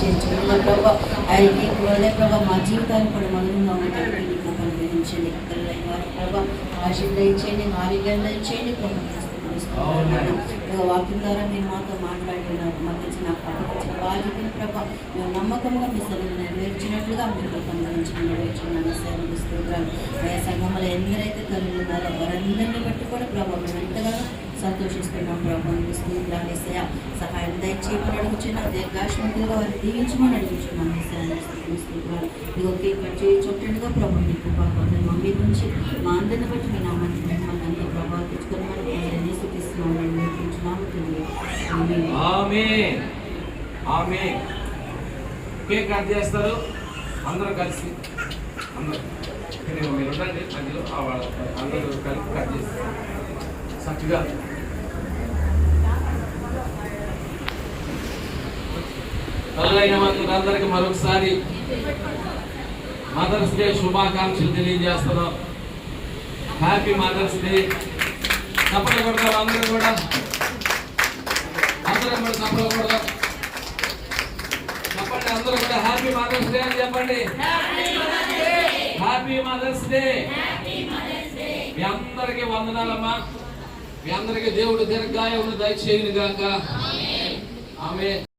దయచేయచ్చు ప్రభావ ఆయనకి ప్రభావ మా జీవితాలు కూడా మధురంగా ఉండడానికి నీకు అనుగ్రహించండి. పిల్లలైన వారి ప్రభావ ఆశలు దయచేయండి, ఆరోగ్యాలు దయచేయండి ప్రభావ. వాక్యం ద్వారా మీరు మాతో మాట్లాడినారు, మాకు ఇచ్చిన బాధ్యతను ప్రభావ మేము నమ్మకంగా మీ సభను నెరవేర్చినట్లుగా మీరు అనుగ్రహించిన నెరవేర్చున్నాను సేవలు స్తోత్రాలు. ఆయా సంఘంలో ఎందరైతే తల్లులు ఉన్నారో వారందరినీ బట్టి కూడా ప్రభావ మేము ఎంతగానో సంతోషిస్తున్నాం ప్రభావం. స్తోత్రాలు ఏసయ్యా, సహాయం దయచేయమని అడుగుచున్నాం, దీర్ఘాశ్వంతులుగా వారిని దీవించమని అడుగుచున్నాం. స్తోత్రాలు. ఇదిగో కేక్ కట్ చేయి చుట్టండిగా ప్రభావం నీకు పాపం మమ్మీ నుంచి మా అందరిని బట్టి మీ నామాన్ని మిమ్మల్ని అంతా ప్రభావం తెచ్చుకొని మనం స్థుతిస్తున్నాం. కేక్ కట్ చేస్తారు అందరూ కలిసి, అందరూ మీరు ఉండండి మధ్యలో అందరూ కలిసి కట్ చేస్తారు చక్కగా. తల్లులైన అందరికీ మరొకసారి మదర్స్ డే శుభాకాంక్షలు తెలియజేస్తున్నాం. Happy mother's day. చప్పట్లు కొడతాం అందరూ కూడా చప్పట్లు కొడతాం. చెప్పండి అందరూ కూడా హ్యాపీ మదర్స్ డే అని చెప్పండి. Happy mother's day. మీ అందరికీ వందనాలమ్మా. మీ అందరికీ దేవుడు దీర్ఘాయువును దయచేయును గాక. ఆమేన్.